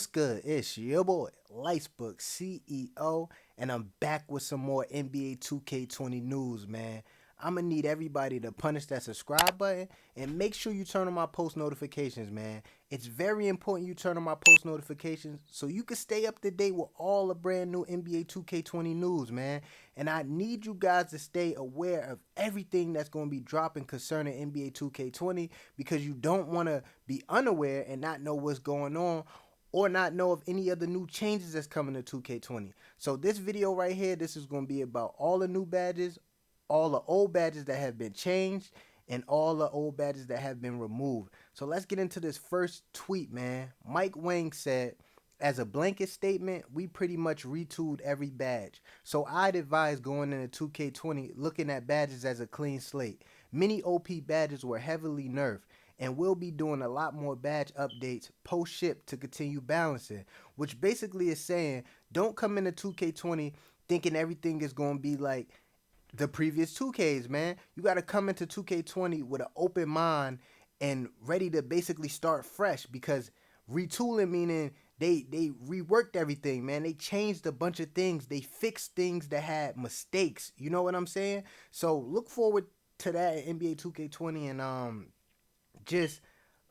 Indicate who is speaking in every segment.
Speaker 1: good? It's your boy, Lightsbook CEO, and I'm back with some more NBA 2K20 news, man. I'm gonna need everybody to punish that subscribe button and make sure you turn on my post notifications, man. It's very important you turn on my post notifications so you can stay up to date with all the brand new NBA 2K20 news, man. And I need you guys to stay aware of everything that's gonna be dropping concerning NBA 2K20 because you don't wanna be unaware and not know what's going on or not know of any other new changes that's coming to 2K20. So this video right here, this is going to be about all the new badges, all the old badges that have been changed, and all the old badges that have been removed. So let's get into this first tweet, man. Wang said, as a blanket statement, we pretty much retooled every badge. So I'd advise going into 2K20 looking at badges as a clean slate. Many OP badges were heavily nerfed, and we'll be doing a lot more badge updates post ship to continue balancing, which basically is saying don't come into 2K20 thinking everything is going to be like the previous 2Ks, man. You got to come into 2K20 with an open mind and ready to basically start fresh, because retooling meaning they reworked everything, man. They changed a bunch of things. They fixed things that had mistakes. You know what I'm saying? So look forward to that in NBA 2K20 and just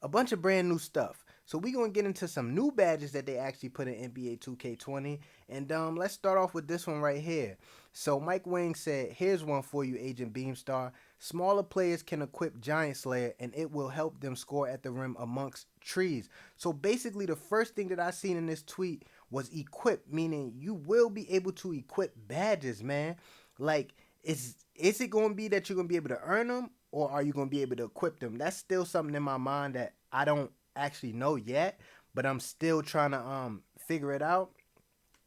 Speaker 1: a bunch of brand new stuff. So we're going to get into some new badges that they actually put in NBA 2K20. And let's start off with this one right here. So Wang said, here's one for you, Agent Beamstar. Smaller players can equip Giant Slayer and it will help them score at the rim amongst trees. So basically the first thing that I seen in this tweet was equip, meaning you will be able to equip badges, man. Like, is it going to be that you're going to be able to earn them, or are you going to be able to equip them? That's still something in my mind that I don't actually know yet, but I'm still trying to figure it out.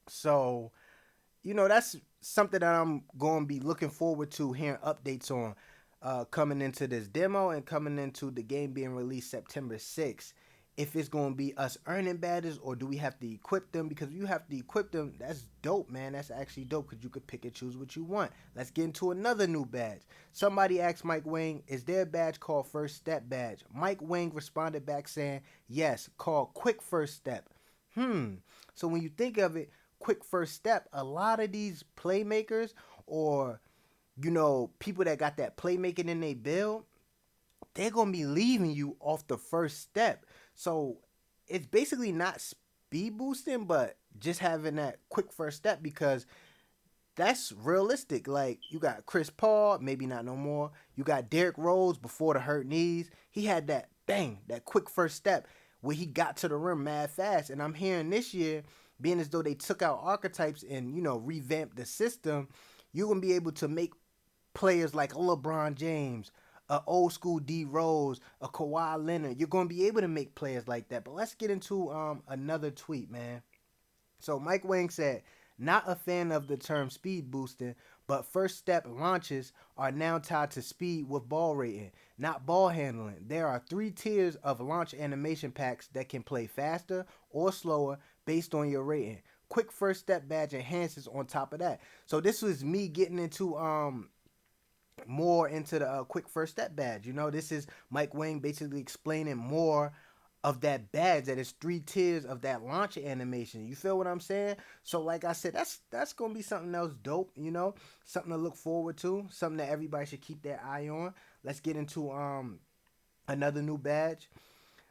Speaker 1: So, that's something that I'm going to be looking forward to hearing updates on coming into this demo and coming into the game being released September 6th. If it's going to be us earning badges, or do we have to equip them? Because if you have to equip them, that's dope, man. That's actually dope because you could pick and choose what you want. Let's get into another new badge. Somebody asked Wang, is there a badge called First Step badge? Wang responded back saying, yes, called Quick First Step. So when you think of it, Quick First Step, a lot of these playmakers or, people that got that playmaking in their build, they're going to be leaving you off the first step. So it's basically not speed boosting, but just having that quick first step, because that's realistic. Like, you got Chris Paul, maybe not no more. You got Derrick Rose before the hurt knees. He had that bang, that quick first step where he got to the rim mad fast. And I'm hearing this year, being as though they took out archetypes and, revamped the system, you're going to be able to make players like LeBron James, a old school D Rose, a Kawhi Leonard. You're going to be able to make players like that. But let's get into another tweet, man. So Wang said, not a fan of the term speed boosting, but first step launches are now tied to speed with ball rating, not ball handling. There are 3 tiers of launch animation packs that can play faster or slower based on your rating. Quick first step badge enhances on top of that. So this was me getting into more into the quick first step badge. This is Wang basically explaining more of that badge, that is 3 tiers of that launch animation. You feel what I'm saying? So like I said, that's gonna be something else dope, something to look forward to, something that everybody should keep their eye on. Let's get into another new badge.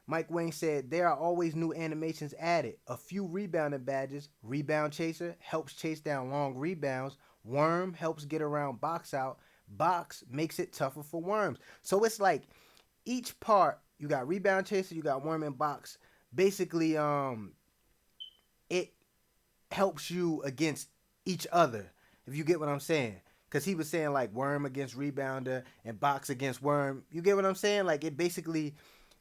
Speaker 1: Wang said, there are always new animations added. A few rebounding badges. Rebound Chaser helps chase down long rebounds. Worm helps get around box out. Box makes it tougher for worms. So it's like each part, you got Rebound Chaser, you got Worm and Box. Basically, it helps you against each other, if you get what I'm saying. Because he was saying like Worm against Rebounder and Box against Worm. You get what I'm saying? Like, it basically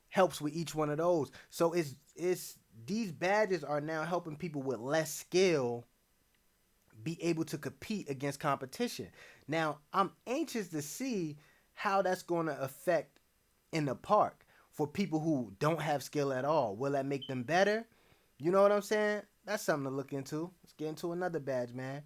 Speaker 1: helps with each one of those. So it's these badges are now helping people with less skill be able to compete against competition. Now, I'm anxious to see how that's going to affect in the park for people who don't have skill at all. Will that make them better? You know what I'm saying? That's something to look into. Let's get into another badge, man.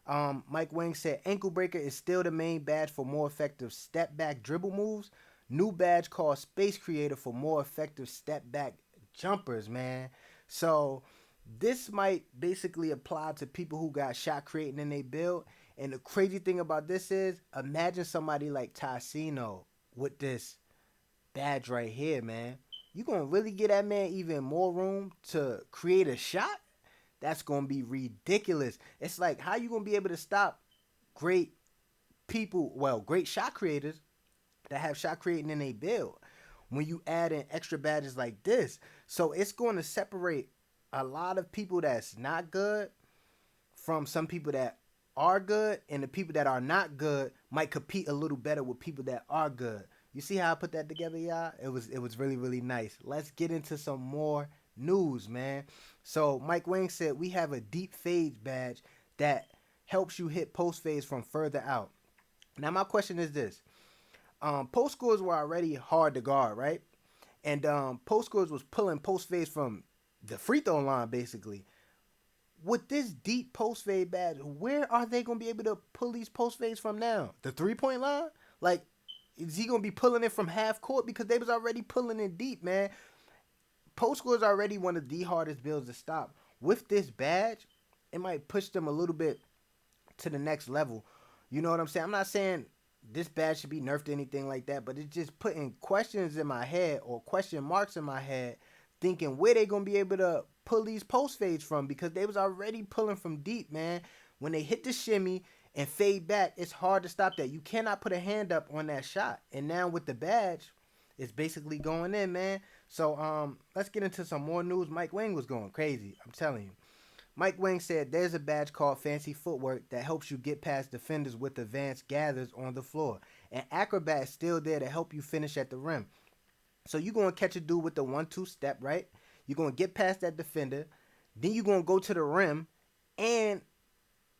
Speaker 1: Wang said, Ankle Breaker is still the main badge for more effective step back dribble moves. New badge called Space Creator for more effective step back jumpers, man. So This might basically apply to people who got shot creating in their build. And the crazy thing about this is, imagine somebody like Tassino with this badge right here, man. You gonna really get that man even more room to create a shot? That's gonna be ridiculous. It's like, how you gonna be able to stop great people, well, great shot creators that have shot creating in a build when you add in extra badges like this? So it's going to separate a lot of people that's not good from some people that are good, and the people that are not good might compete a little better with people that are good. You see how I put that together, y'all? It was really really nice. Let's get into some more news, man. So Mike Wang said we have a deep fade badge that helps you hit post fades from further out. Now my question is this: post scores were already hard to guard, right? And post scores was pulling post fades from the free throw line, basically. With this deep post fade badge, where are they gonna be able to pull these post fades from now? The 3 point line? Like, is he gonna be pulling it from half court? Because they was already pulling it deep, man. Post score is already one of the hardest builds to stop. With this badge, it might push them a little bit to the next level. You know what I'm saying? I'm not saying this badge should be nerfed or anything like that, but it's just putting questions in my head, or question marks in my head, thinking where they gonna be able to pull these post fades from, because they was already pulling from deep, man. When they hit the shimmy and fade back, it's hard to stop that. You cannot put a hand up on that shot. And now with the badge, it's basically going in, man. So let's get into some more news. Mike Wang was going crazy, I'm telling you. Mike Wang said there's a badge called Fancy Footwork that helps you get past defenders with advanced gathers on the floor. And Acrobat is still there to help you finish at the rim. So you're going to catch a dude with the 1-2 step, right? You're going to get past that defender. Then you're going to go to the rim. And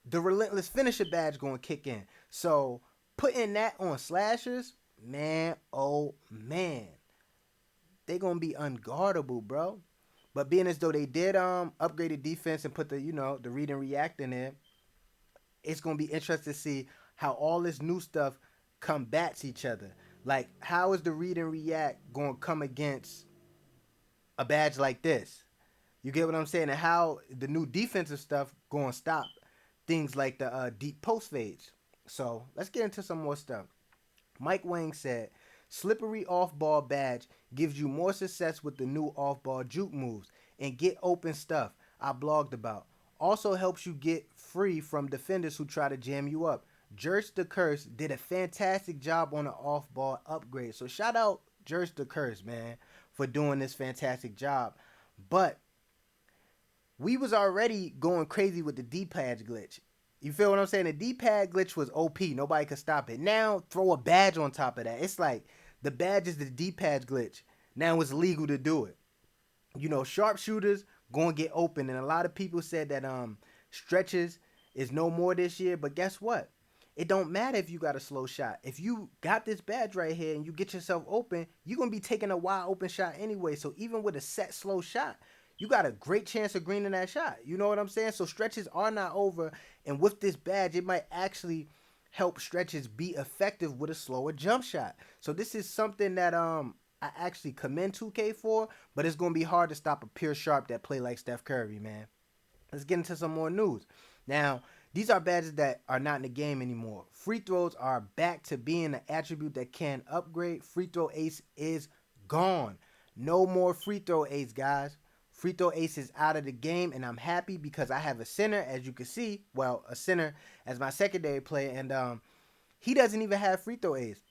Speaker 1: the Relentless Finisher badge going to kick in. So putting that on slashers, man, oh man. They going to be unguardable, bro. But being as though they did upgrade the defense and put the read and react in there, it's gonna be interesting to see how all this new stuff combats each other. Like, how is the read and react gonna come against a badge like this? You get what I'm saying? And how the new defensive stuff gonna stop things like the deep post fades. So let's get into some more stuff. Mike Wang said, slippery off-ball badge gives you more success with the new off-ball juke moves and get open stuff I blogged about. Also helps you get free from defenders who try to jam you up. Jerch the Curse did a fantastic job on the off-ball upgrade. So shout out Jerch the Curse, man, for doing this fantastic job. But we was already going crazy with the D-pad glitch. You feel what I'm saying? The D-pad glitch was OP. Nobody could stop it. Now, throw a badge on top of that. It's like the badge is the D-pad glitch. Now it's legal to do it. You know, sharpshooters going to get open. And a lot of people said that stretches is no more this year. But guess what? It don't matter if you got a slow shot. If you got this badge right here and you get yourself open, you're going to be taking a wide open shot anyway. So even with a set slow shot, you got a great chance of greening that shot. You know what I'm saying? So stretches are not over. And with this badge, it might actually help stretches be effective with a slower jump shot. So this is something that I actually commend 2K for, but it's going to be hard to stop a pure sharp that play like Steph Curry, man. Let's get into some more news. Now, these are badges that are not in the game anymore. Free throws are back to being an attribute that can upgrade. Free throw ace is gone. No more free throw ace, guys. Free throw ace is out of the game, and I'm happy because I have a center, as you can see. Well, a center as my secondary player, and he doesn't even have free throw ace.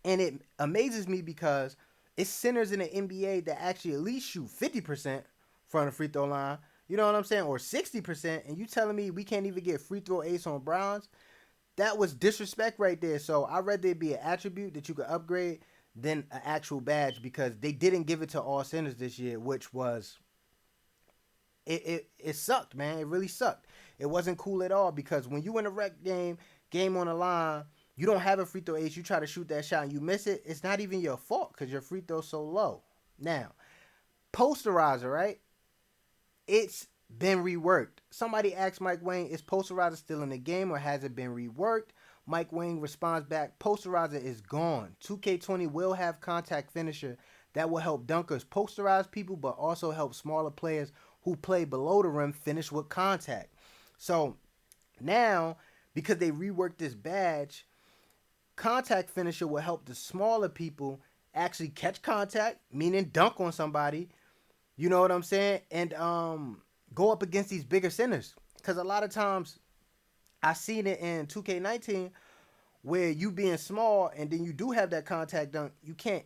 Speaker 1: And it amazes me because it's centers in the NBA that actually at least shoot 50% from the free throw line. You know what I'm saying? Or 60%. And you telling me we can't even get free throw ace on Browns? That was disrespect right there. So I'd rather it be an attribute that you could upgrade than an actual badge, because they didn't give it to all centers this year, which was... It sucked, man. It really sucked. It wasn't cool at all, because when you in a rec game on the line, you don't have a free throw ace, you try to shoot that shot and you miss it, it's not even your fault because your free throw's so low. Now, posterizer, right? It's been reworked. Somebody asked Mike Wang, is posterizer still in the game or has it been reworked? Mike Wang responds back, posterizer is gone. 2K20 will have contact finisher that will help dunkers posterize people, but also help smaller players who play below the rim finish with contact. So now, because they reworked this badge, contact finisher will help the smaller people actually catch contact, meaning dunk on somebody. You know what I'm saying? And go up against these bigger centers. Because a lot of times I seen it in 2K19 where you being small and then you do have that contact dunk, you can't.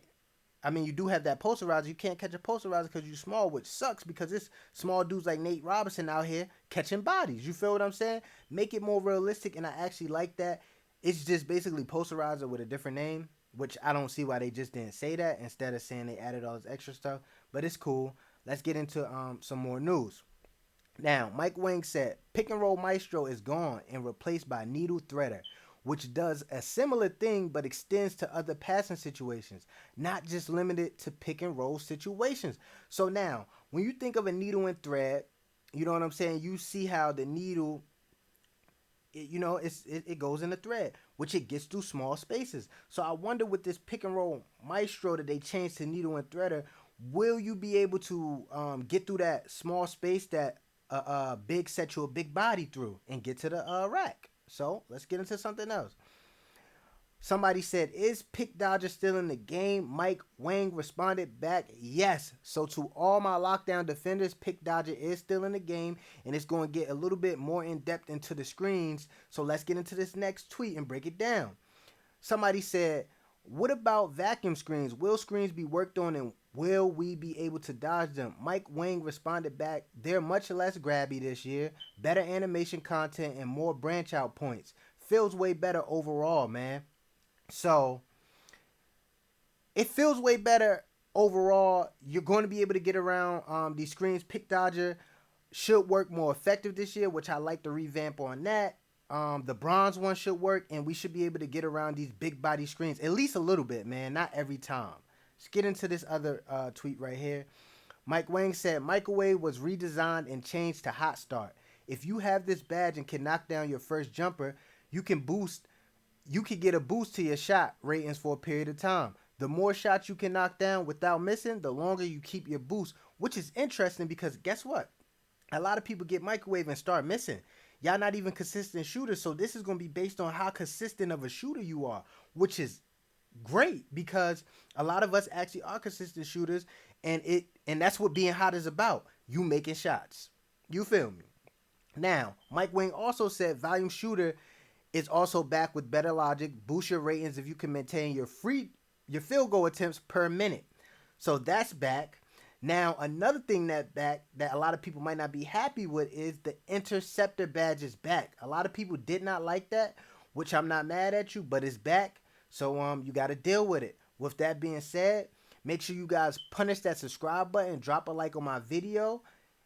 Speaker 1: I mean, you do have that posterizer. You can't catch a posterizer because you're small, which sucks because it's small dudes like Nate Robinson out here catching bodies. You feel what I'm saying? Make it more realistic, and I actually like that. It's just basically posterizer with a different name, which I don't see why they just didn't say that instead of saying they added all this extra stuff. But it's cool. Let's get into some more news. Now, Mike Wang said pick and roll maestro is gone and replaced by needle threader, which does a similar thing but extends to other passing situations, not just limited to pick and roll situations. So now, when you think of a needle and thread, you know what I'm saying? You see how the needle, it goes in a thread, which it gets through small spaces. So I wonder with this pick and roll maestro that they changed to needle and threader, will you be able to get through that small space that big set you a big body through and get to the rack? So let's get into something else. Somebody said, is Pick Dodger still in the game? Mike Wang responded back, yes. So to all my lockdown defenders, Pick Dodger is still in the game, and it's going to get a little bit more in depth into the screens. So let's get into this next tweet and break it down. Somebody said, what about vacuum screens? Will screens be worked on and will we be able to dodge them? Mike Wang responded back, they're much less grabby this year, better animation content, and more branch out points. Feels way better overall, man. So it feels way better overall. You're going to be able to get around these screens. Pick Dodger should work more effective this year, which I like the revamp on that. The bronze one should work, and we should be able to get around these big body screens at least a little bit, man. Not every time. Let's get into this other tweet right here. Mike Wang said microwave was redesigned and changed to hot start. If you have this badge and can knock down your first jumper, you can get a boost to your shot ratings for a period of time. The more shots you can knock down without missing, the longer you keep your boost, which is interesting because guess what? A lot of people get microwave and start missing. Y'all not even consistent shooters, so this is going to be based on how consistent of a shooter you are, which is great because a lot of us actually are consistent shooters, and that's what being hot is about. You making shots. You feel me? Now, Mike Wang also said volume shooter is also back with better logic, boost your ratings if you can maintain your field goal attempts per minute. So that's back. Now, another thing that a lot of people might not be happy with is the interceptor badge is back. A lot of people did not like that, which I'm not mad at you, but it's back. So you got to deal with it. With that being said, make sure you guys punish that subscribe button, drop a like on my video.